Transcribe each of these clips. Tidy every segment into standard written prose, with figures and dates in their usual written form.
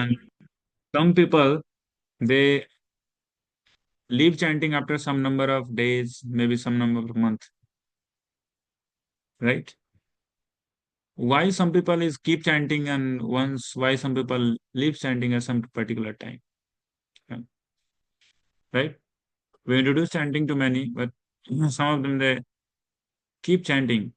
And some people, they leave chanting after some number of days, maybe some number of months, right? Why some people is keep chanting and once why some people leave chanting at some particular time, yeah, right? We introduce chanting to many, but some of them they keep chanting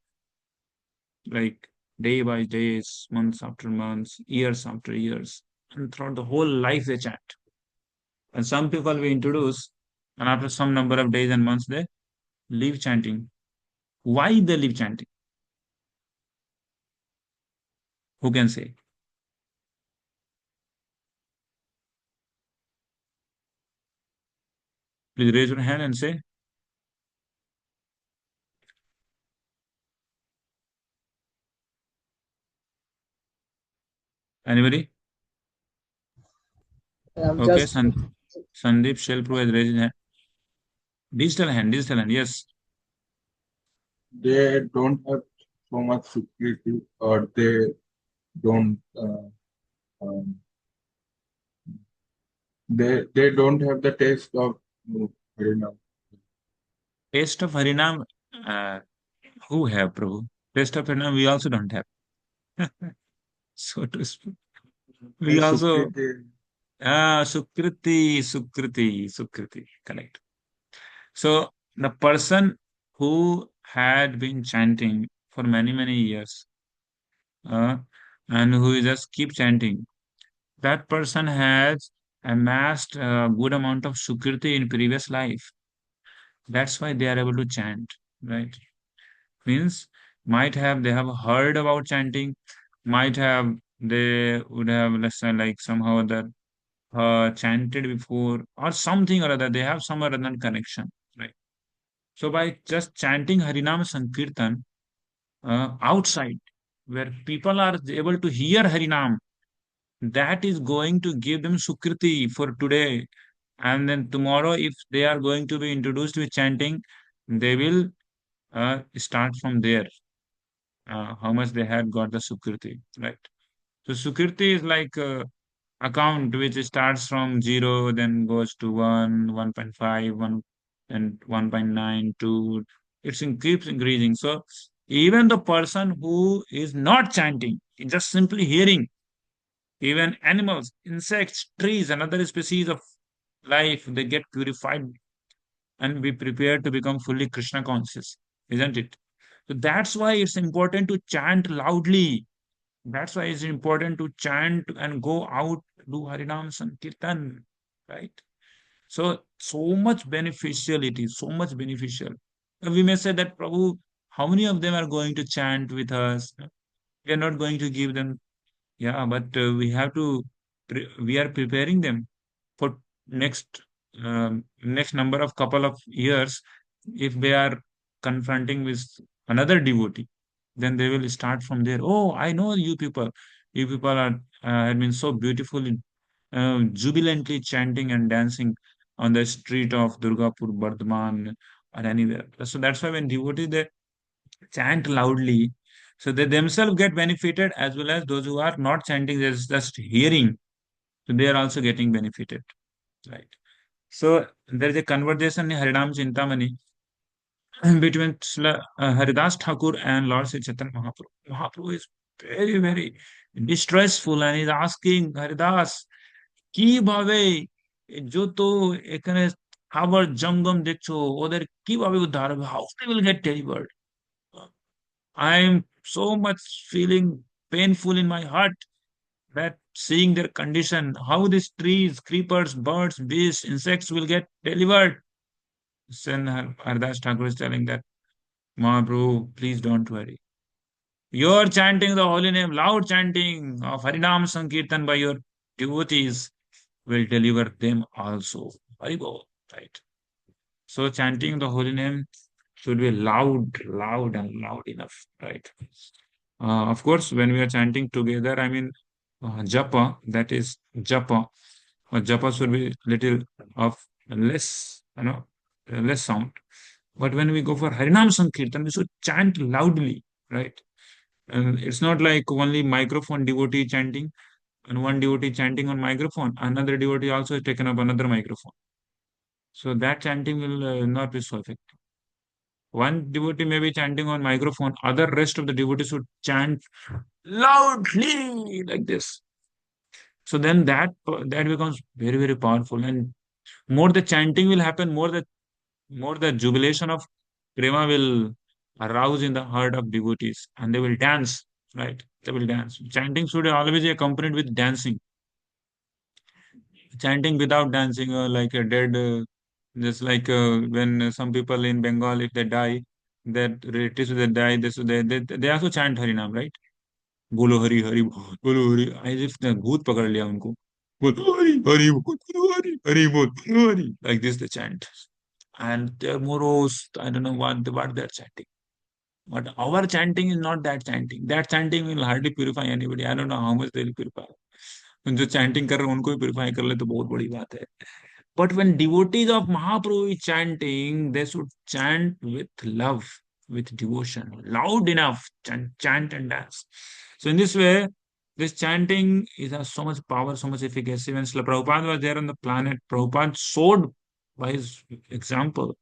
like day by days, months after months, years after years, and throughout the whole life they chant. And some people we introduce, and after some number of days and months they leave chanting. Why they leave chanting? Who can say? Please raise your hand and say. Anybody? I'm Okay, just Sandeep Shelpro has raised his hand. Digital hand, yes. They don't have so much security, or they don't um, they don't have the taste of Harinam. Taste of Harinam, uh, who have, Prabhu? Taste of Harinam, we also don't have. So to speak. We Yes, also, Sukriti. Sukriti, correct. So the person who had been chanting for many, many years, uh, and who just keep chanting, that person has amassed a good amount of Sukriti in previous life. That's why they are able to chant, right? Means might have they have heard about chanting, might have they would have, let's say, like somehow that chanted before or something or other. They have some or other connection, right? So by just chanting Harinam Sankirtan outside, where people are able to hear Harinam, that is going to give them Sukriti for today. And then tomorrow, if they are going to be introduced with chanting, they will start from there, how much they had got the Sukriti, right? So Sukriti is like account which starts from 0, then goes to 1, 1.5, 1, and 1.9, 2. Keeps increasing. So even the person who is not chanting, just simply hearing, even animals, insects, trees, another species of life, they get purified and be prepared to become fully Krishna conscious, isn't it? So that's why it's important to chant loudly. That's why it's important to chant and go out, do Harinam Sankirtan, right? So much beneficial it is, so much beneficial. We may say that, Prabhu, how many of them are going to chant with us? We are not going to give them, yeah, but we have to, we are preparing them for next next number of couple of years. If they are confronting with another devotee, then they will start from there. Oh, I know you people. You people are have been so beautifully, jubilantly chanting and dancing on the street of Durgapur, Bardhaman, or anywhere. So that's why when devotees they chant loudly, so they themselves get benefited as well as those who are not chanting, they're just hearing. So they are also getting benefited, right? So there is a conversation in Harinam Chintamani between Haridas Thakur and Lord Sri Chaitanya Mahaprabhu. Mahaprabhu is very, very distressful and is asking Haridas, কিভাবে যত এখানে খাবার জঙ্গম দেখছো ওদের কিভাবে উদ্ধার হবে? How they will get delivered? I am so much feeling painful in my heart that seeing their condition, how these trees, creepers, birds, beasts, insects will get delivered. Then Hardas Thakur is telling that, Mahaprabhu, please don't worry. You're chanting the holy name, loud chanting of Harinam Sankirtan by your devotees will deliver them also. Haribol, right? So chanting the holy name should be loud, loud, and loud enough, right? Of course, when we are chanting together, I mean, japa, that is japa. Japa should be little of less, less sound. But when we go for Harinam Sankirtan, we should chant loudly, right? And it's not like only microphone devotee chanting. and one devotee chanting on microphone, another devotee also has taken up another microphone. So that chanting will not be so effective. One devotee may be chanting on microphone, other rest of the devotees would chant loudly like this. So then that becomes very very powerful, and more the chanting will happen, more the jubilation of prema will arouse in the heart of devotees, and they will dance. Right? They will dance. Chanting should always be accompanied with dancing. Chanting without dancing, like a dead, just like when some people in Bengal, if they die, that relatives they die, they also chant Harinam, right? बोलो हरि हरि बोल बोलो Hari as if the भूत पकड़ लिया उनको बोलो हरि हरि बोल बोलो हरि हरि बोल बोलो Hari like this they chant, and they're morose. I don't know what they're chanting, but our chanting is not that chanting. That chanting will hardly purify anybody. I don't know how much they'll purify. जो chanting कर रहे हैं उनको भी purify कर ले तो बहुत बड़ी बात है. But when devotees of Mahaprabhu is chanting, they should chant with love, with devotion, loud enough, chant and dance. So in this way, this chanting is has so much power, so much efficacy. When Srila Prabhupada was there on the planet, Prabhupada showed by his example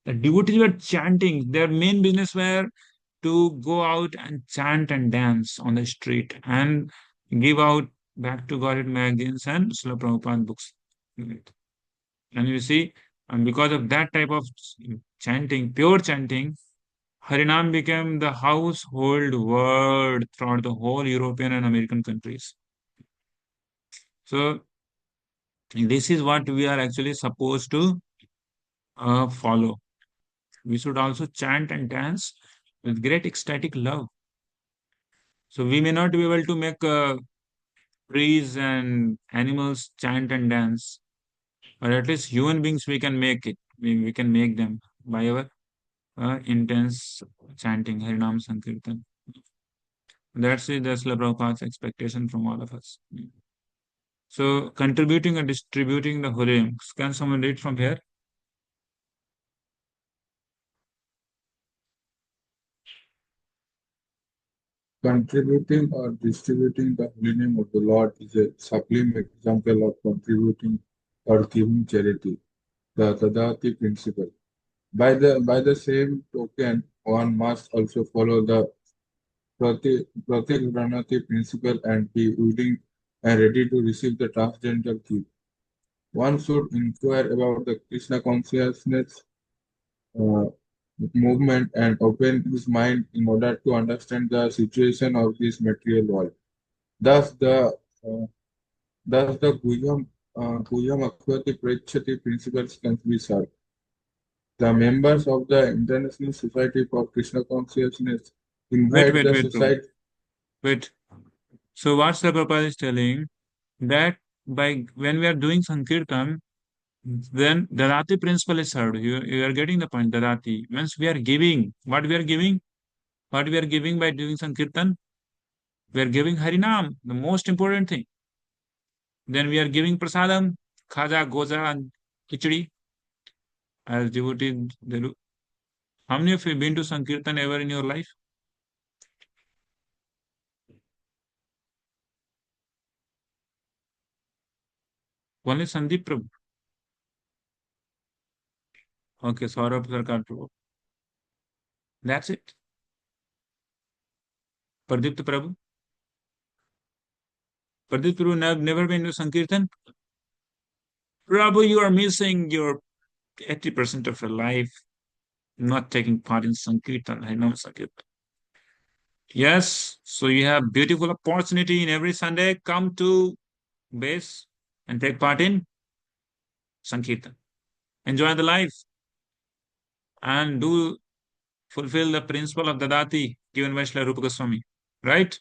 that devotees were chanting. Their main business were to go out and chant and dance on the street and give out back to Godhead magazines and Srila Prabhupada books. And you see, and because of that type of chanting, pure chanting, Harinam became the household word throughout the whole European and American countries. So this is what we are actually supposed to follow. We should also chant and dance with great ecstatic love. So we may not be able to make trees and animals chant and dance, but at least human beings we can make it. We can make them by our intense chanting Harinam Sankirtan. That's it. That's Srila Prabhupada's expectation from all of us. So, contributing and distributing the Hurrim. Can someone read from here? Contributing or distributing the holy name of the Lord is a sublime example of contributing or giving charity, the dadati principle. By the same token, one must also follow the pratigranati principle and be willing and ready to receive the transcendental gift. One should inquire about the Krishna consciousness uh, movement and open his mind in order to understand the situation of this material world. Thus, uh, thus the Guhyam Akvati Prechati principles can be served. The members of the International Society for Krishna Consciousness Wait, invite wait, the wait, Prabhu. society. Wait. So, what Srila Prabhupada is telling that by when we are doing Sankirtan, then Dadati principle is served. You are getting the point. Dadati means we are giving. What we are giving? What we are giving by doing Sankirtan? We are giving Harinam, the most important thing. Then we are giving prasadam, khaja, goza, and khichdi as devotees. They do. How many of you been to Sankirtan ever in your life? Only Sandeep Prabhu. Okay, Saurabh Sarkar Prabhu. That's it. Pradipta Prabhu. Pradipta Prabhu never been to Sankirtan. Prabhu, you are missing your 80% of your life not taking part in Sankirtan. I know Sankirtan. Yes, so you have beautiful opportunity in every Sunday. Come to base and take part in Sankirtan. Enjoy the life and do fulfill the principle of Dadati given by Srila Rupa Goswami. Right?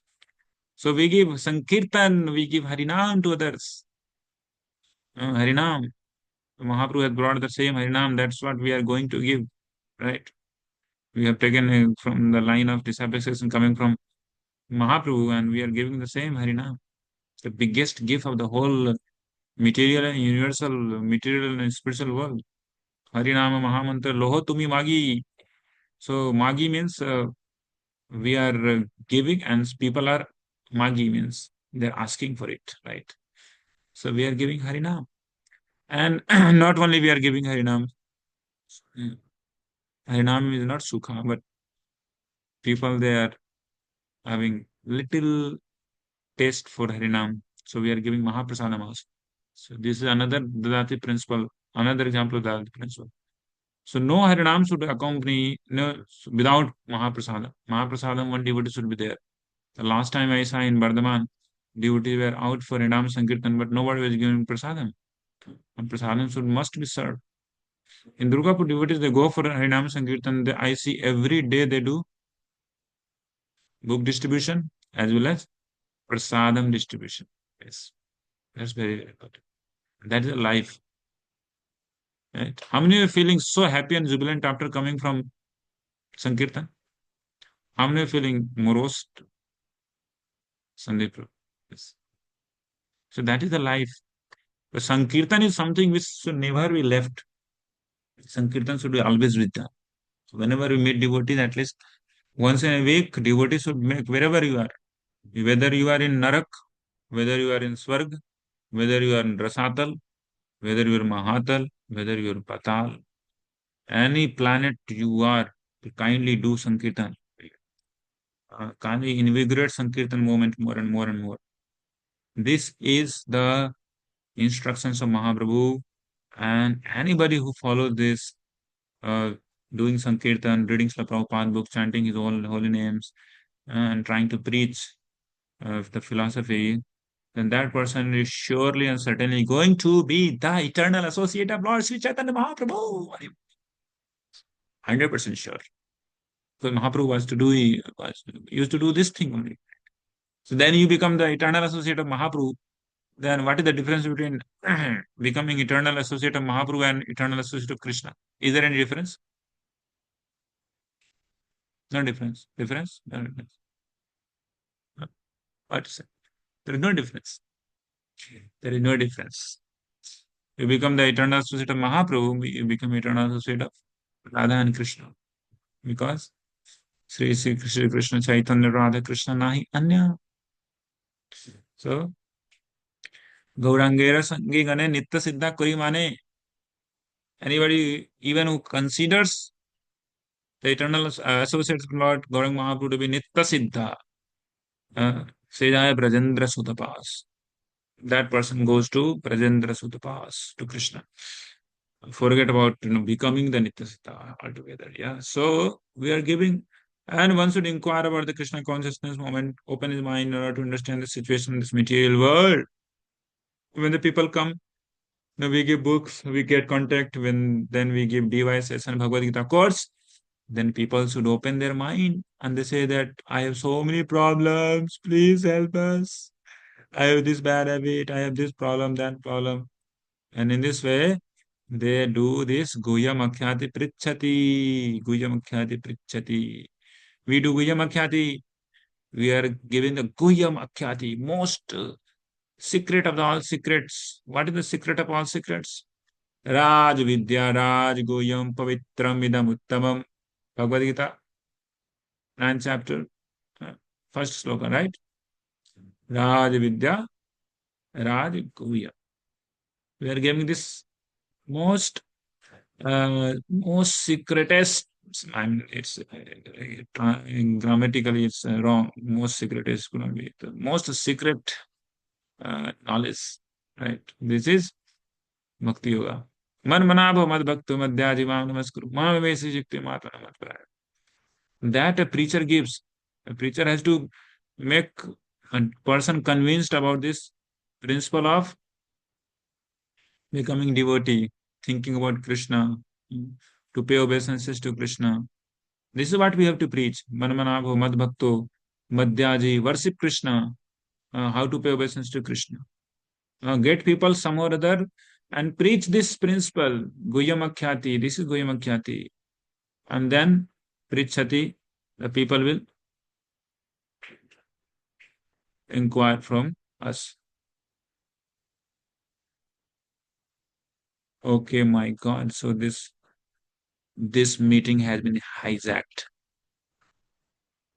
So we give Sankirtan, we give Harinam to others. Harinam. Mahaprabhu has brought the same Harinam. That's what we are going to give. Right? We have taken from the line of discipleship coming from Mahaprabhu, and we are giving the same Harinam. The biggest gift of the whole material and universal, material and spiritual world. Harinama Mahamantra Loho Tumi Magi. So Magi means we are giving and people are Magi means They're asking for it, right? So we are giving Harinam. And not only we are giving Harinam, mm, Harinam is not Sukha, but people they are having little taste for Harinam. So we are giving Mahaprasadam also. So this is another dadati principle, another example of dadati principle. So no Harinam should accompany no without Mahaprasadam. Mahaprasadam, one devotee should be there. The last time I saw in Bardhaman, devotees were out for Harinam Sankirtan, but nobody was giving prasadam. And prasadam should must be served. In Durgapur devotees, they go for Harinam Sankirtan. I see every day they do book distribution as well as prasadam distribution. Yes, that's very important. That is a life. Right? How many are feeling so happy and jubilant after coming from Sankirtan? How many are feeling morose? Sandeep. Yes. So that is the life. The Sankirtan is something which should never be left. Sankirtan should be always with them. So whenever we meet devotees, at least once in a week, devotees should make wherever you are. Whether you are in Narak, whether you are in Swarg, whether you are in Rasatal, whether you are Mahatal, whether you are Patal, any planet you are, kindly do Sankirtan. Kindly invigorate Sankirtan movement more and more and more. This is the instructions of Mahaprabhu, and anybody who follows this, uh, doing Sankirtan, reading Srila Prabhupada book, chanting his holy names, and trying to preach the philosophy, then that person is surely and certainly going to be the eternal associate of Lord Sri Chaitanya Mahaprabhu. 100% sure. Because Mahaprabhu used to do this thing only. So then you become the eternal associate of Mahaprabhu. Then what is the difference between becoming eternal associate of Mahaprabhu and eternal associate of Krishna? Is there any difference? No difference. Difference? No difference. No. What is it? There is no difference. There is no difference. You become the eternal associate of Mahaprabhu, you become eternal associate of Radha and Krishna. Because Sri Krishna Chaitanya Radha Krishna Nahi Anya. So, Gaurangera Sangi Gane Nitya Siddha Kuri Mane. Anybody even who considers the eternal associates of Lord Gaurang Mahaprabhu to be Nitya Siddha, Sejaya Brajendra Sutapas. That person goes to Brajendra Sutapas, to Krishna. Forget about becoming the Nitya Siddha altogether. Yeah. So we are giving, and one should inquire about the Krishna consciousness moment, open his mind in order to understand the situation in this material world. When the people come, we give books, we get contact, when then we give devices and Bhagavad Gita course, then people should open their mind and they say that I have so many problems, please help us. I have this bad habit, I have this problem, that problem. And in this way, they do this Guyam Akhyati Prichati. Guyam Akhyati Prichati. We do Guyam Akhyati. We are giving the Guyam Akhyati, most secret of all secrets. What is the secret of all secrets? Raj Vidya Raj Guyam Pavitram Idam Uttamam. Bhagavad Gita, 9th chapter, uh, first sloka, right? Raj Vidya Raj Guyam. We are giving this most most secretest. I mean, it's grammatically it's wrong. Most secret is going to be the most secret knowledge, right? This is Bhakti Yoga. Man manabha mad bhakto madhyajivam namaskuru. Mamavesi jikti mata namatpara. That a preacher gives. A preacher has to make a person convinced about this principle of becoming devotee, thinking about Krishna, to pay obeisances to Krishna. This is what we have to preach. Manmanabho, Madbhakto, Madhyaji, worship Krishna, how to pay obeisance to Krishna. Get people some or other and preach this principle, Guyamakhyati. This is Guyamakhyati. And then Prichati, the people will inquire from us. Okay, my God. So this meeting has been hijacked.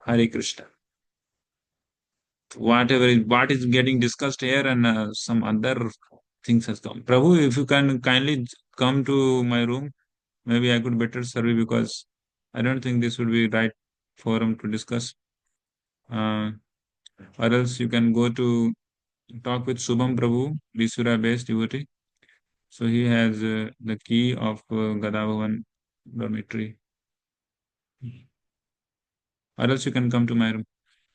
Hare Krishna. what is getting discussed here, and some other things has come. Prabhu, if you can kindly come to my room, maybe I could better serve you, because I don't think this would be right forum to discuss. Uh, or else you can go to talk with Subham Prabhu, Risura based devotee. So he has the key of Gadavavan dormitory. Or else you can come to my room.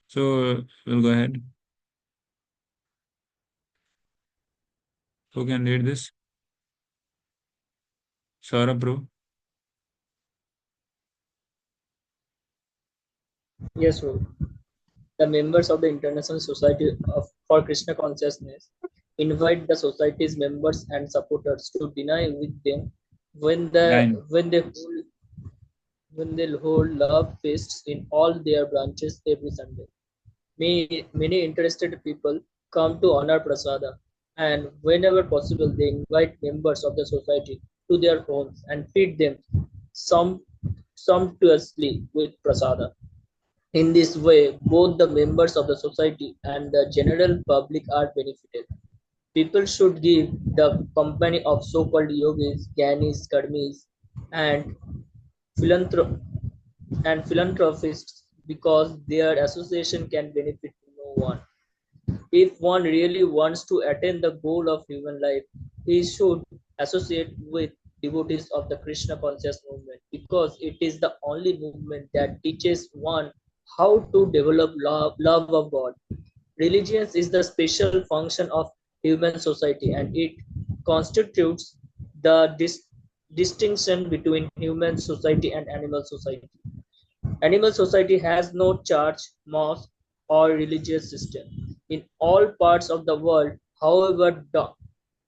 So we'll go ahead. Who can read this? Saurabh Prabhu. Yes, Lord. The members of the International Society for Krishna Consciousness invite the society's members and supporters to dine with them when the Dine. when they hold when they hold love feasts in all their branches every Sunday. Many interested people come to honor Prasada, and whenever possible, they invite members of the society to their homes and feed them some sumptuously with Prasada. In this way, both the members of the society and the general public are benefited. People should give the company of so-called yogis, gyanis, karmis, and philanthrop- philanthropists because their association can benefit no one. If one really wants to attain the goal of human life, he should associate with devotees of the Krishna conscious movement because it is the only movement that teaches one how to develop love of God. Religion is the special function of human society and it constitutes the distinction between human society and animal society. Animal society has no church, mosque, or religious system. In all parts of the world, however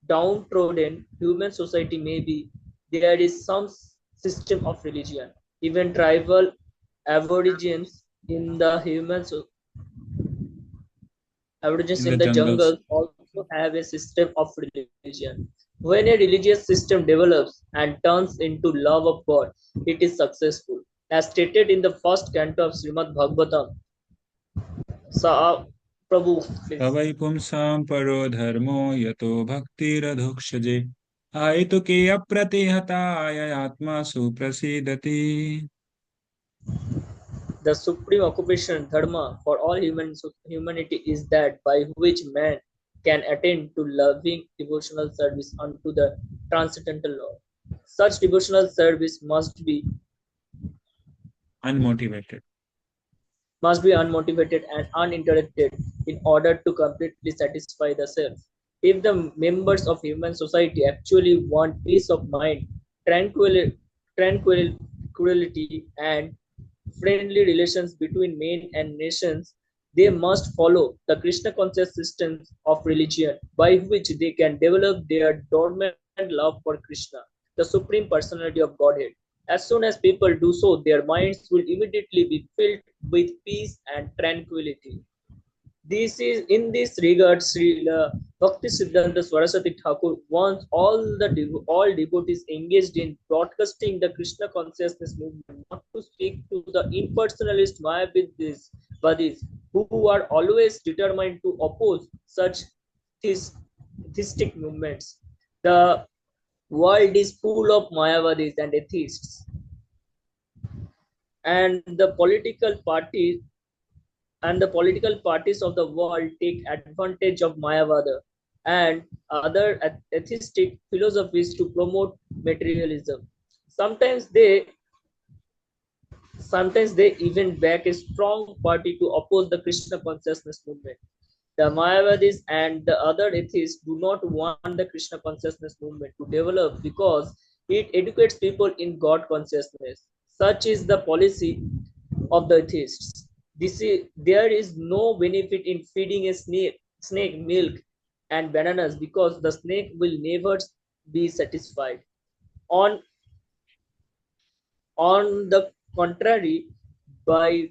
downtrodden human society may be, there is some system of religion. Even tribal aborigines in the aborigines In the in the jungles. jungle also have a system of religion. When a religious system develops and turns into love of God, it is successful. As stated in the first canto of Srimad Bhagavatam, Sa Prabhu, please. Savai pumsam paro dharmo yato bhaktiradhokshje aituke apratihata ayatma suprasidati. The supreme occupation, dharma, for all humanity is that by which man can attain to loving devotional service unto the transcendental Lord. Such devotional service Unmotivated. must be unmotivated and uninterrupted in order to completely satisfy the self. If the members of human society actually want peace of mind, tranquility, and friendly relations between men and nations, they must follow the Krishna conscious systems of religion by which they can develop their dormant love for Krishna, the Supreme Personality of Godhead. As soon as people do so, their minds will immediately be filled with peace and tranquility. This is in this regard, Srila Bhakti Siddhanta Saraswati Thakur wants all devotees engaged in broadcasting the Krishna consciousness movement not to speak to the impersonalist Mayavadis who are always determined to oppose such theistic movements. The world is full of Mayavadis and atheists, and the political parties of the world take advantage of Mayavada and other atheistic philosophies to promote materialism. Sometimes they sometimes they even back a strong party to oppose the Krishna consciousness movement. The Mayavadis and the other atheists do not want the Krishna consciousness movement to develop because it educates people in God consciousness. Such is the policy of the atheists. There is no benefit in feeding a snake milk and bananas because the snake will never be satisfied. On on the contrary, by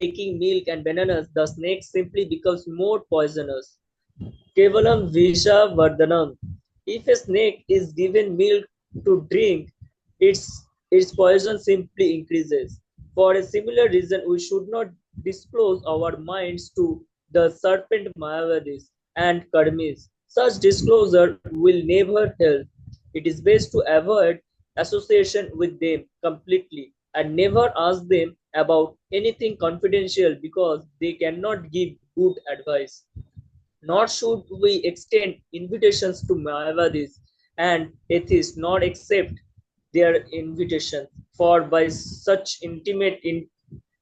taking milk and bananas, the snake simply becomes more poisonous. Kevalam Visha Vardhanam. If a snake is given milk to drink, its poison simply increases. For a similar reason, we should not disclose our minds to the serpent Mayavadis and Kadmis. Such disclosure will never help. It is best to avoid association with them completely and never ask them about anything confidential because they cannot give good advice. Nor should we extend invitations to Mayavadis and atheists, not accept their invitations, for by such intimate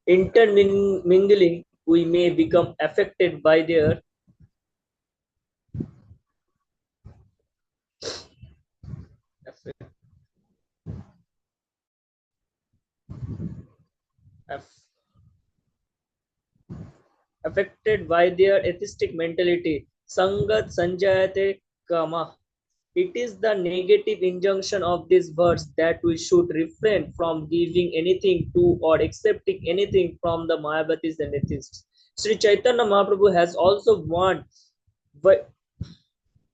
intermingling we may become affected by their atheistic mentality. Sangat sanjayate kama. It is the negative injunction of this verse that we should refrain from giving anything to or accepting anything from the Mayavatis and atheists. Sri Chaitanya Mahaprabhu has also warned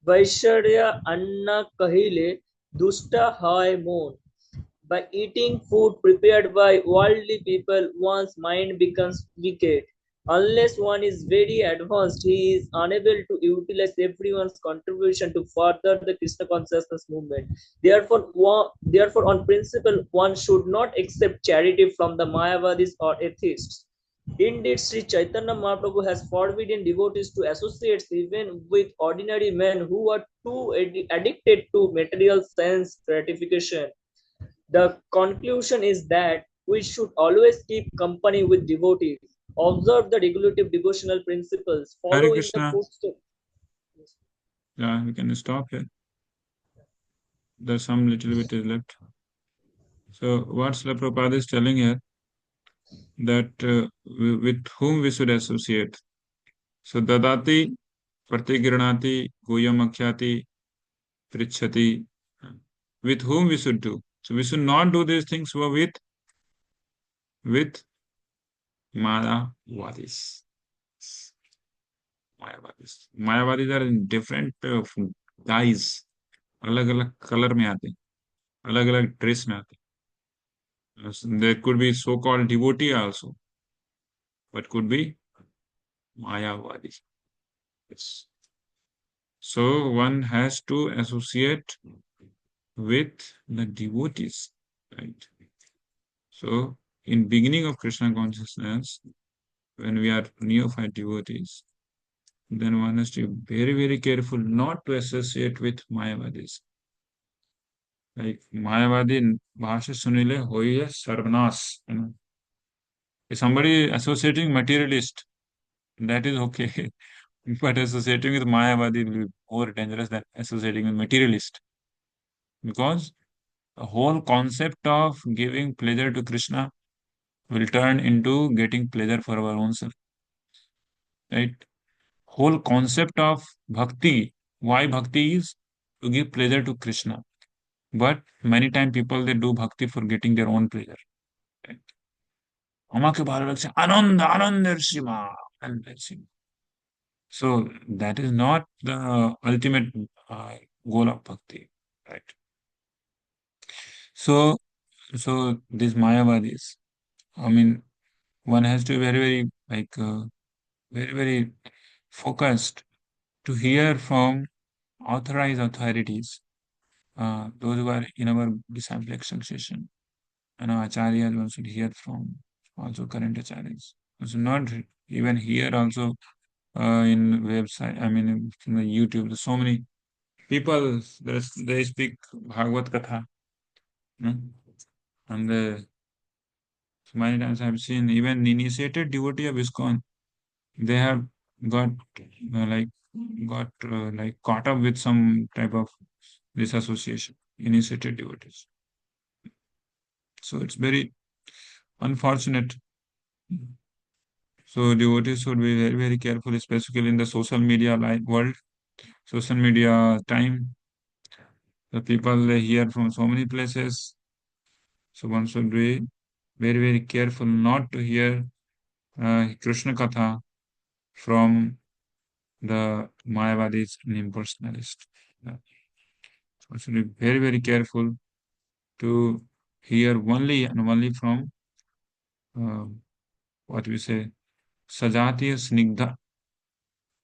वैश्वर्य अन्ना कहले दुष्ट है मोन. By eating food prepared by worldly people, one's mind becomes wicked. Unless one is very advanced, he is unable to utilize everyone's contribution to further the Krishna consciousness movement. Therefore, on principle, one should not accept charity from the Mayavadis or atheists. Indeed, Sri Chaitanya Mahaprabhu has forbidden devotees to associate even with ordinary men who are too addicted to material sense gratification. The conclusion is that we should always keep company with devotees, observe the regulative devotional principles, Hare follow in the Krishna. footsteps. Yeah, we can stop here. There's some little bit is left. So what Srila Prabhupada is telling here that with whom we should associate. So dadati, pratigranati, goyamakhyati, prichhati. With whom we should do. So we should not do these things with Mayavadis. Mayavadis. Mayavadis are in different guise. अलग अलग colour में आते हैं, अलग अलग dress में आते हैं. There could be so-called devotee also, but could be Mayavadi. Yes. So one has to associate with the devotees, right? So in beginning of Krishna consciousness, when we are neophyte devotees, then one has to be very, very careful not to associate with Mayavadis. Like Mayavadi Bhasha Sunile Hoye Sarvanas. If somebody associating materialist, that is okay. But associating with Mayavadi will be more dangerous than associating with materialist. Because the whole concept of giving pleasure to Krishna will turn into getting pleasure for our own self. Right? Whole concept of bhakti, why bhakti is to give pleasure to Krishna. But many times people they do bhakti for getting their own pleasure. Right? আমাকে ভালো লাগছে আনন্দ আনন্দের সীমা আনন্দের সীমা. So that is not the ultimate goal of bhakti, right? So these Mayavadis, I mean, one has to be very very like very very focused to hear from authorized authorities, those who are in our disciplic succession, and our acharyas one should hear from, also current acharyas. One should not even hear also in website. I mean, in the YouTube, there's so many people they speak Bhagavad Katha, and so many times I've seen even initiated devotee of ISKCON, they have got like like caught up with some type of disassociation, initiated devotees. So it's very unfortunate. So devotees should be very, very careful, especially in the social media world, social media time. The people they hear from so many places. So one should be very, very careful not to hear Krishna Katha from the Mayavadis and impersonalists. Yeah. So one should be very, very careful to hear only and only from uh, what we say Sajati Snigdha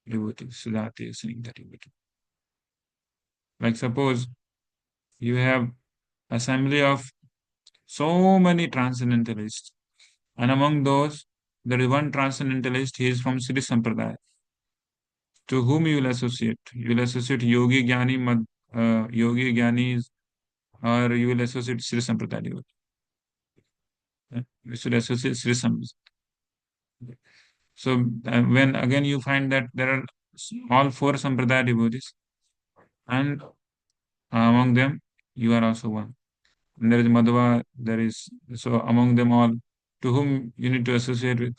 devotee. Sajati Snigdha devotee. Like suppose you have assembly of so many transcendentalists, and among those there is one transcendentalist. He is from Sri Sampradaya. To whom you will associate? You will associate Yogi Gyanis, or you will associate Sri Sampradaya devotee. We should associate Sri Sampradaya. So when again you find that there are all four Sampradaya devotees, and among them you are also one. And there is Madhva, there is so among them all, to whom you need to associate with.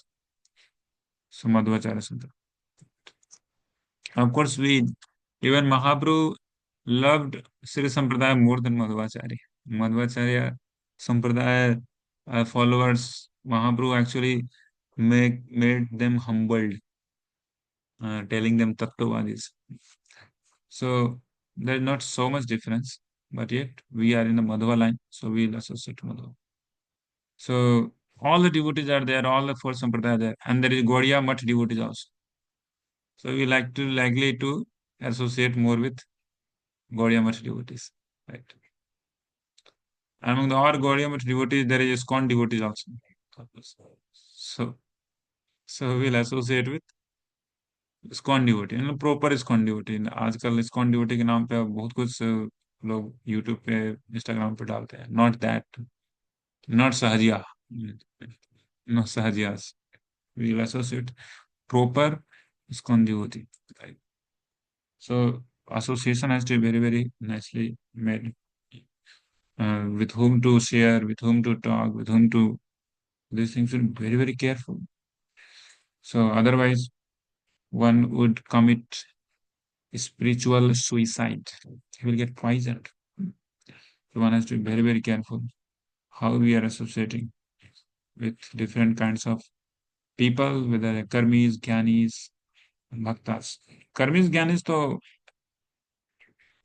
So Madhvacharya Santa. Of course, we even Mahaprabhu loved Sri Sampradaya more than Madhvacharya. Madhvacharya Sampradaya followers, Mahaprabhu actually made them humbled, telling them Tattvadis. So there's not so much difference, but yet we are in the Madhva line, so we'll associate Madhva. So all the devotees are there, all the four Sampradaya are there, and there is Gaudiya much devotees also. So we likely to associate more with Gaudiya much devotees, right? Among the all Gaudiya much devotees, there is ISKCON devotees also. So so we'll associate with ISKCON devotee, proper ISKCON devotee. आजकल ISKCON devotee के नाम पे बहुत कुछ लोग YouTube पे Instagram पे डालते हैं. Not that, not Sahajiya, not सहजियास. We'll associate proper ISKCON devotee. Right? So association has to be very, very nicely made. With whom to share, with whom to talk, with whom to. These things should be very, very careful. So otherwise, one would commit spiritual suicide. He will get poisoned. So one has to be very, very careful how we are associating with different kinds of people, whether they're karmis, gyanis, bhaktas. Karmis, gyanis, though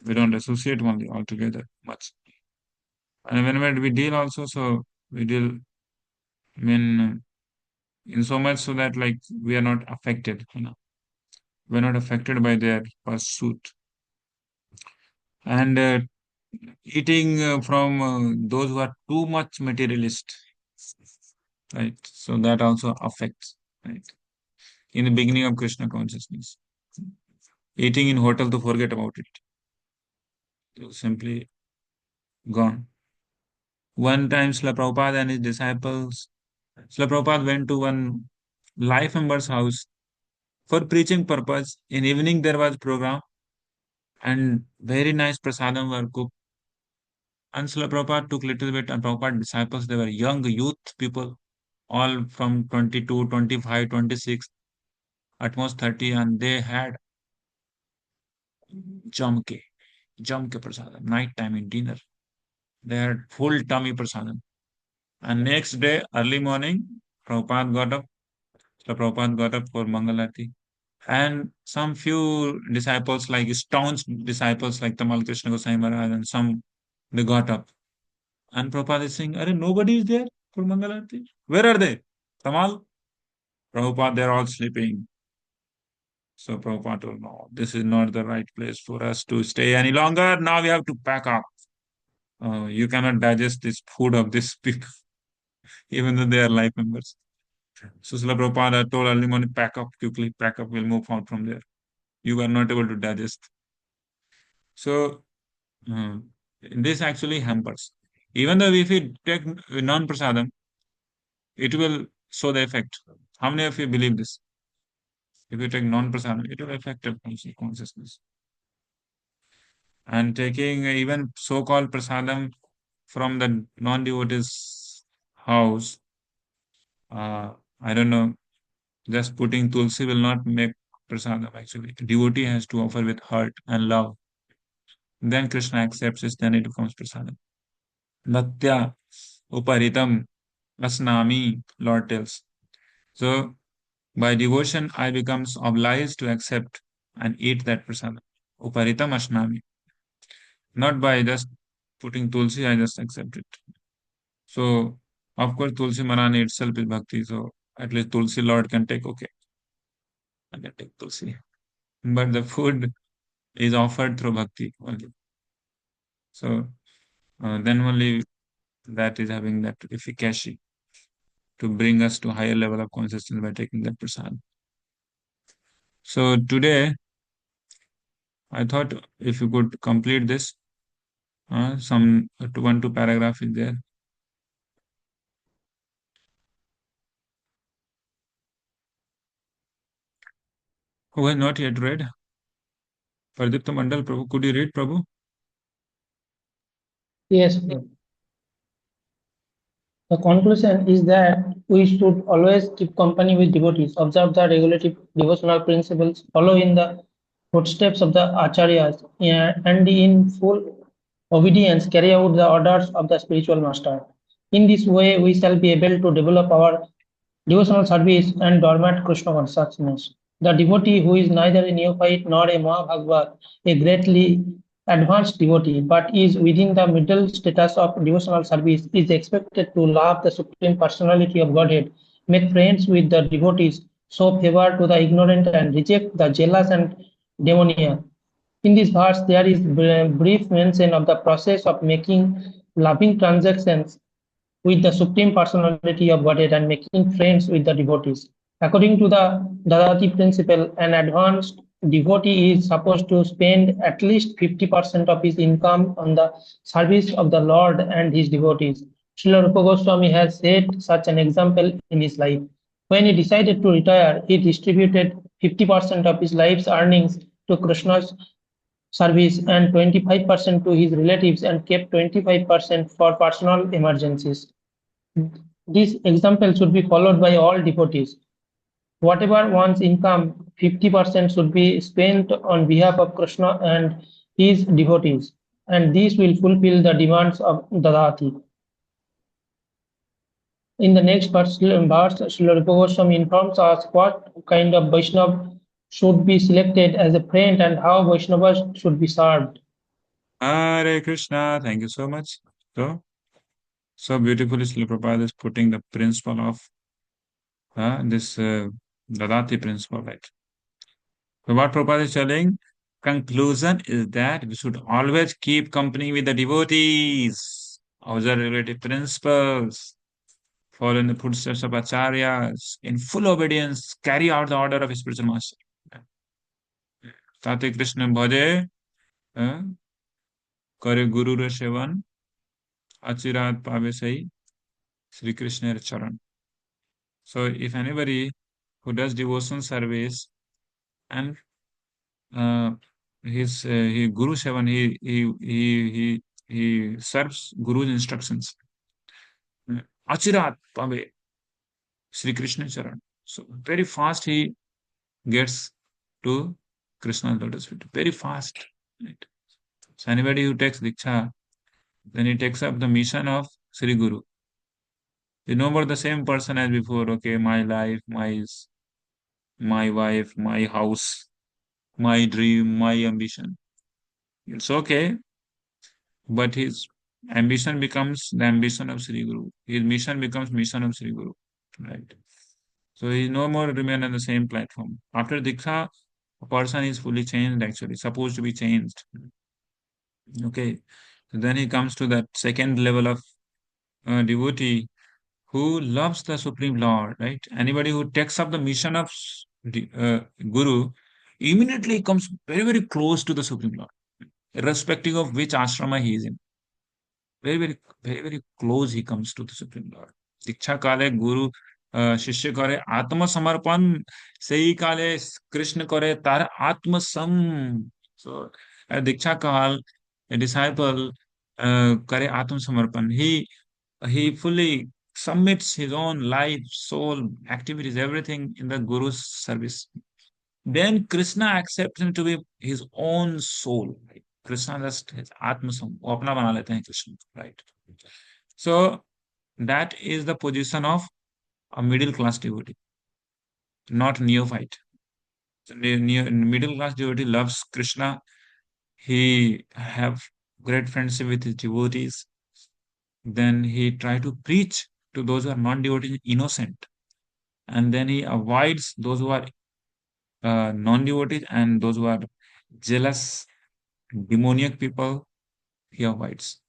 we don't associate only altogether much. And whenever we deal also, so we deal, I mean, in so much so that like we are not affected, we're not affected by their pursuit. And eating from those who are too much materialist, right? So that also affects, right? In the beginning of Krishna consciousness, eating in hotel to forget about it, so simply gone. One time, Srila Prabhupada and his disciples, Srila Prabhupada went to one life member's house for preaching purpose. In evening, there was program and very nice prasadam were cooked. And Srila Prabhupada took little bit, and Prabhupada disciples, they were young youth people, all from 22, 25, 26, at most 30, and they had jamke, jamke prasadam, night time in dinner. They had full tummy prasadam. And next day, early morning, Prabhupada got up. So Prabhupada got up for Mangalarti. And some few disciples, like staunch disciples like Tamal Krishna Goswami Maharaj, and some, they got up. And Prabhupada is saying, Are nobody is there for Mangalarti? Where are they? Tamal? Prabhupada, they're all sleeping. So Prabhupada told, No, this is not the right place for us to stay any longer. Now we have to pack up. You cannot digest this food of these people, even though they are life members. So Srila Prabhupada told early morning, pack up quickly, pack up, we'll move on from there. You are not able to digest. So uh, this actually hampers. Even though if we take non-prasadam, it will show the effect. How many of you believe this? If you take non-prasadam, it will affect your consciousness. And taking even so-called prasadam from the non-devotee's house, I don't know, just putting tulsi will not make prasadam actually. Devotee has to offer with heart and love. Then Krishna accepts it, then it becomes prasadam. Natya uparitam asnami, Lord tells. So by devotion, I becomes obliged to accept and eat that prasadam. Uparitam asnami. Not by just putting tulsi, I just accept it. So of course, Tulsi Marani itself is bhakti. So at least Tulsi Lord can take, okay, I can take tulsi. But the food is offered through bhakti only. So then only that is having that efficacy to bring us to higher level of consciousness by taking that prasad. So today, I thought if you could complete this, some one, two paragraph is there. Who has not yet read? Pradipta Mandal, Prabhu, could you read, Prabhu? Yes, Prabhu. The conclusion is that we should always keep company with devotees, observe the regulative devotional principles, follow in the footsteps of the acharyas, and in full obedience carry out the orders of the spiritual master. In this way, we shall be able to develop our devotional service and dormant Krishna consciousness. The devotee who is neither a neophyte nor a Mahabhagavad, a greatly advanced devotee, but is within the middle status of devotional service, is expected to love the Supreme Personality of Godhead, make friends with the devotees, show favor to the ignorant, and reject the jealous and demoniac. In this verse, there is brief mention of the process of making loving transactions with the Supreme Personality of Godhead and making friends with the devotees. According to the dadati principle, an advanced devotee is supposed to spend at least 50% of his income on the service of the Lord and his devotees. Srila Rupa Goswami has set such an example in his life. When he decided to retire, he distributed 50% of his life's earnings to Krishna's service and 25% to his relatives and kept 25% for personal emergencies. This example should be followed by all devotees. Whatever one's income, 50% should be spent on behalf of Krishna and his devotees, and this will fulfill the demands of dadati. In the next verse, Srila Rupa Goswami informs us what kind of Vaishnava should be selected as a friend and how Vaishnavas should be served. Hare Krishna, thank you so much. So beautifully, Srila Prabhupada is putting the principle of this dadati principle, right? So what Prabhupada is telling, conclusion is that we should always keep company with the devotees, observe relative principles, follow in the footsteps of acharyas, in full obedience, carry out the order of his spiritual master. Tate Krishna bhaje, uh, करे गुरु रे seven, achirat pave sai, Sri Krishna charan. So if anybody who does devotion service and uh, he Guru Sevan, he serves Guru's instructions. Achirat Pave, Sri Krishna Charan. So very fast he gets to Krishna's lotus feet. Very fast. Right? So anybody who takes Diksha, then he takes up the mission of Sri Guru. He's no more the same person as before. Okay, my life, my wife, my house, my dream, my ambition. It's okay, but his ambition becomes the ambition of Sri Guru. His mission becomes mission of Sri Guru. Right. So he no more remain on the same platform. After Diksha, a person is fully changed actually, supposed to be changed. Okay. So then he comes to that second level of devotee who loves the Supreme Lord, right? Anybody who takes up the mission of Guru immediately comes very, very close to the Supreme Lord, irrespective of which ashrama he is in. Very, very, very, very close he comes to the Supreme Lord. दीक्षा काले गुरु शिष्य करे आत्मसमर्पण सही काले कृष्ण करे तार आत्मसम so दीक्षा काल a disciple करे आत्मसमर्पण he fully submits his own life soul activities everything in the guru's service then Krishna accepts him to be his own soul right? Krishna just his आत्मसम वो अपना बना लेते हैं Krishna right so that is the position of a middle class devotee, not neophyte. So middle class devotee loves Krishna. He have great friendship with his devotees. Then he try to preach to those who are non-devotees, innocent, and then he avoids those who are non-devotees and those who are jealous, demoniac people, he avoids.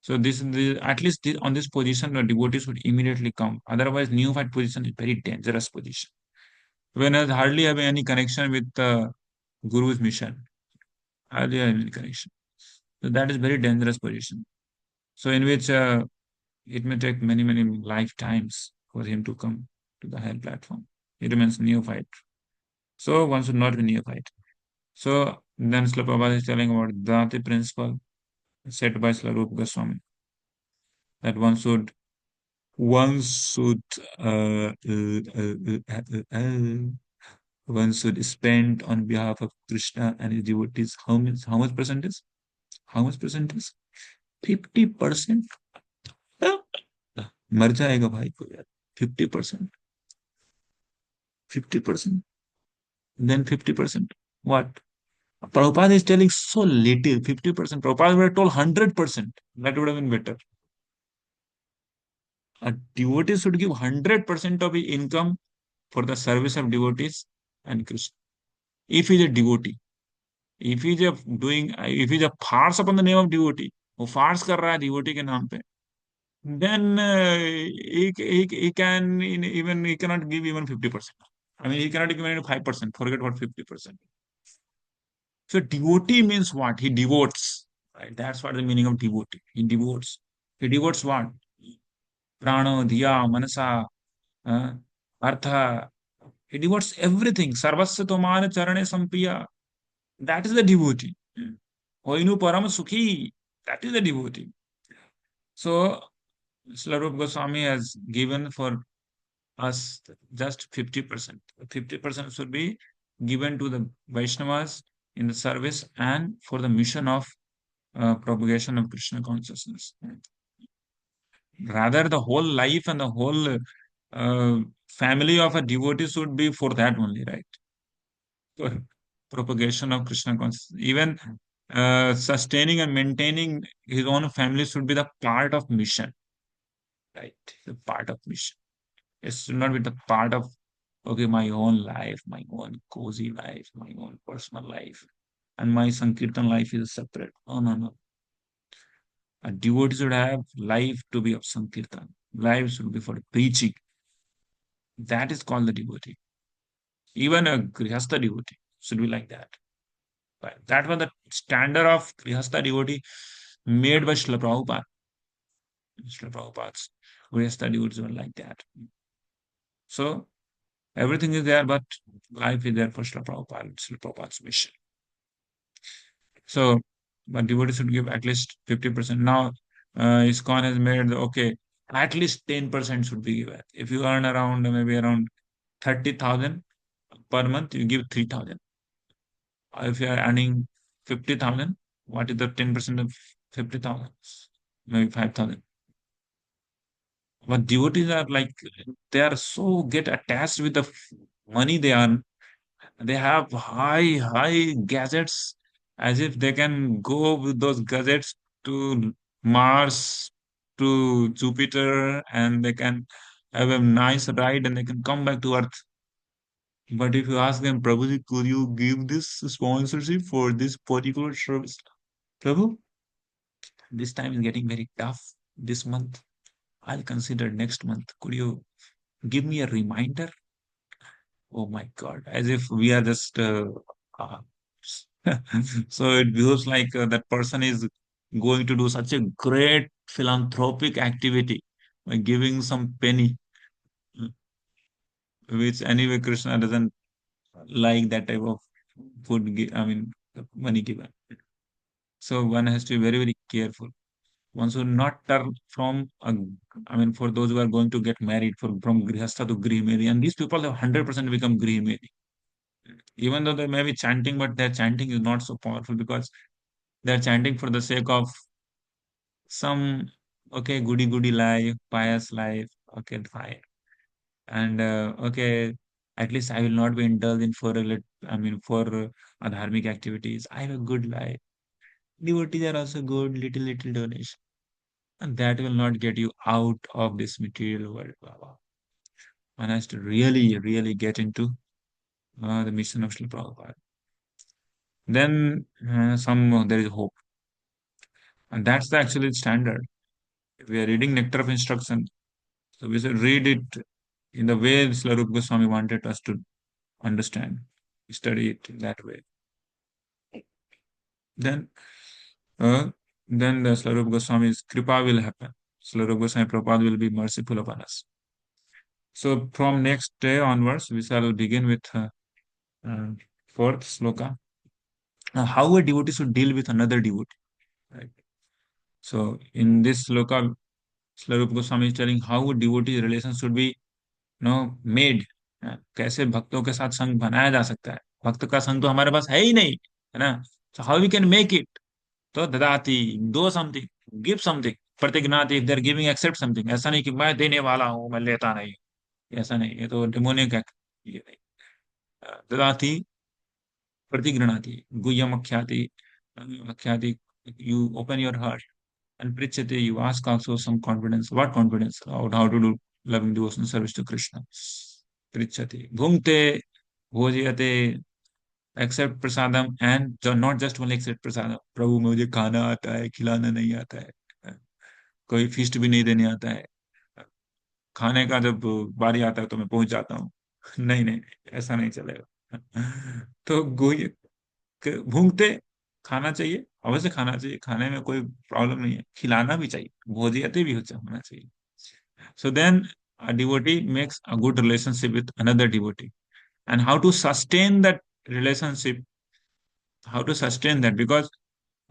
So at least on this position, the devotees would immediately come. Otherwise, neophyte position is very dangerous position. When I hardly have any connection with the Guru's mission, hardly have any connection. So that is very dangerous position. So in which it may take many lifetimes for him to come to the higher platform. He remains neophyte. So one should not be neophyte. So then Srila Prabhupada is telling about dadati principle set by Srila Rupa Goswami that one should uh, uh, uh, uh, uh, uh, one should spend on behalf of Krishna and his devotees. How much percentage? How much percentage? 50%. मर जाएगा भाई को यार 50%. 50%. Then 50%. What? Prabhupada is telling so little, 50%. Prabhupada would have told 100%. That would have been better. A devotee should give 100% of his income for the service of devotees and Krishna. If he is a devotee, if he is a farce upon the name of devotee, वो farce कर रहा है devotee के नाम पे, then he can even he cannot give even 50%. I mean, he cannot give even 5%. Forget about 50%. So devotee means what? He devotes. Right? That's what the meaning of devotee. He devotes. He devotes what? Prano, Diya, Manasa, uh, Artha. He devotes everything. Sarvasya Tomana Charane Sampiya. That is the devotee. Hoinu Param Sukhi. That is the devotee. So Swarup Goswami has given for us just 50%. 50% should be given to the Vaishnavas in the service and for the mission of propagation of Krishna consciousness. Rather, the whole life and the whole family of a devotee should be for that only, right? For propagation of Krishna consciousness. Even sustaining and maintaining his own family should be the part of mission, right? The part of mission. It should not be the part of, okay, my own life, my own cozy life, my own personal life, and my Sankirtan life is separate. Oh, no, no. A devotee should have life to be of Sankirtan. Life should be for preaching. That is called the devotee. Even a Grihastha devotee should be like that. But that was the standard of Grihastha devotee made by Srila Prabhupada. Srila Prabhupada's Grihastha devotees were like that. So everything is there, but life is there for Srila Prabhupada, Srila Prabhupada's mission. So, but devotees should give at least 50%. Now, ISKCON has made, okay, at least 10% should be given. If you earn around, maybe around 30,000 per month, you give 3,000. If you are earning 50,000, what is the 10% of 50,000? Maybe 5,000. But devotees are like, they are so get attached with the money they earn. They have high gadgets as if they can go with those gadgets to Mars, to Jupiter, and they can have a nice ride and they can come back to Earth. But if you ask them, Prabhuji, could you give this sponsorship for this particular service? Prabhu, this time is getting very tough this month. I'll consider next month. Could you give me a reminder? Oh my God, as if we are just uh, so it feels like that person is going to do such a great philanthropic activity by giving some penny, mm, which anyway Krishna doesn't like that type of I mean, money given. So one has to be very careful. One should not turn from, I mean, for those who are going to get married from Grihastha to Grihmedi, and these people have 100% become Grihmedi. Even though they may be chanting, but their chanting is not so powerful because they're chanting for the sake of some, okay, goody life, pious life, okay, fine. And okay, at least I will not be indulged in for dharmic activities. I have a good life. Devotees are also good, little donation. And that will not get you out of this material world, Baba. One has to really get into the mission of Srila Prabhupada. Then there is hope, and that's the actual standard. If we are reading Nectar of Instruction, so we should read it in the way Srila Rupa Goswami wanted us to understand, study it in that way. Then, uh, then the Srila Rupa Goswami's kripa will happen. Srila Rupa Goswami Prabhupada will be merciful upon us. So from next day onwards, we shall begin with uh, fourth sloka. Now, how a devotee should deal with another devotee, right? So in this sloka, Srila Rupa Goswami is telling how a devotee relation should be, made. कैसे भक्तों के साथ संग बनाया जा सकता है. भक्त का संग तो हमारे पास है ही नहीं, है ना. So how we can make it? तो ददाति, दो समथिंग, गिव समथिंग. प्रतिज्ञाति, if they are giving accept something. ऐसा नहीं कि मैं देने वाला हूँ, मैं लेता नहीं. ऐसा नहीं, ये तो डेमोनिक है. ये नहीं. ददाति प्रतिगृणाति गुह्यमख्याति अख्याति. You open your heart and prichate, you ask also some confidence. What confidence? About how to do loving devotional service to Krishna. Prichate bhungte bhojyate, accept prasadam, and not just only accept prasadam. प्रभु मुझे खाना आता है, खिलाना नहीं आता है, कोई feast भी नहीं देने आता है. खाने का जब बारी आता है तो मैं पहुंच जाता हूँ. नहीं नहीं, ऐसा नहीं चलेगा. तो भूंगते, खाना चाहिए, अवश्य खाना चाहिए, खाने में कोई प्रॉब्लम नहीं है, खिलाना भी चाहिए, भोजियते भी होना चाहिए. So then a devotee makes a good relationship with another devotee. And how to sustain that relationship, how to sustain that, because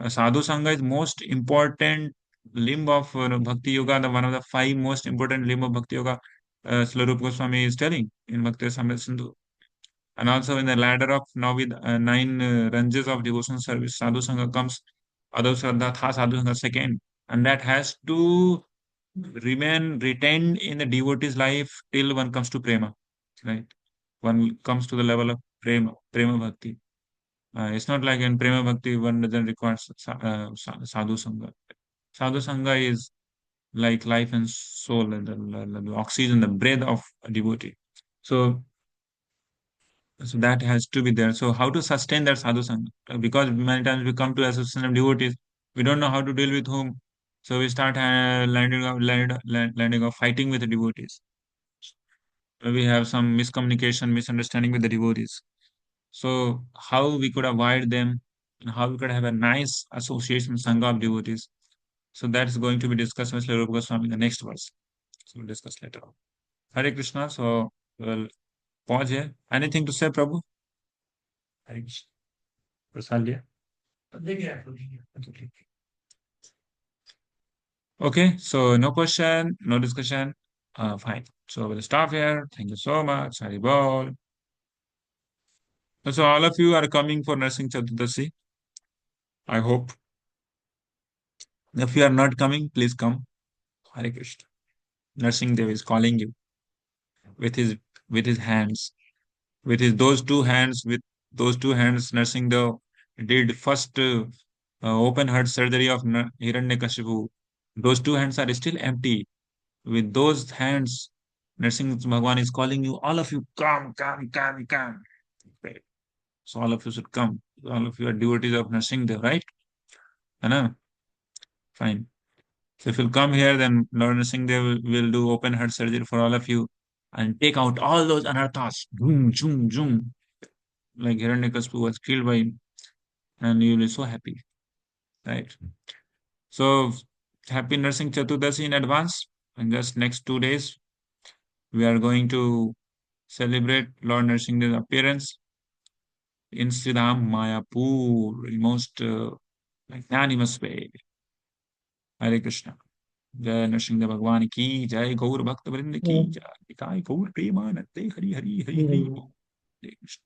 sadhu sangha is most important limb of bhakti yoga, the one of the five most important limb of bhakti yoga. Srila Rupa Goswami is telling in Bhakti Samrita Sindhu. And also in the ladder of now with nine ranges of devotional service, sadhu sangha comes, adho shraddha, tha sadhu sangha second, and that has to remain retained in the devotee's life till one comes to prema, right? One comes to the level of prema bhakti. It's not like in prema bhakti one doesn't require sadhu sangha. Sadhu sangha is like life and soul, and the oxygen, the breath of a devotee. So that has to be there. So how to sustain that sadhu sangha? Because many times we come to association of devotees, we don't know how to deal with whom. So we start landing of fighting with the devotees. We have some miscommunication, misunderstanding with the devotees. So how we could avoid them, and how we could have a nice association sangha of devotees. So that is going to be discussed with Srila Rupa Goswami in the next verse. So we'll discuss later on. Hare Krishna. So we'll pause here. Anything to say, Prabhu? Hare Krishna. प्रसाद लिया. Okay, so no question, no discussion. Fine. So we'll stop here. Thank you so much. Hari bol. So all of you are coming for Nursing Chaturdasi. I hope. If you are not coming, please come. Hare Krishna. Nursing Dev is calling you with his hands. With his those two hands, Nursing Dev did first open heart surgery of Hiranyakashipu. Those two hands are still empty. With those hands, Nursing Bhagwan is calling you, all of you, come, come, come, come. Right. So all of you should come. All of you are devotees of Nursing Dev, right? Anna? Fine. So if you'll come here, then Lord Nursing Dev will do open heart surgery for all of you and take out all those anarthas. Zoom, zoom, zoom. Like Hiranyakashipu was killed by him. And you'll be so happy. Right? So happy Nursing Chaturdasi in advance. And just next 2 days, we are going to celebrate Lord Nrsimha's appearance in Sridham Mayapur in most magnanimous way. Hare Krishna. Jai Nrsimha Bhagwan ki jai, Gaur Bhakta Vrinda ki jai, Nikai Gaur Premanande, Hari Hari Hari Hari. Hare Krishna.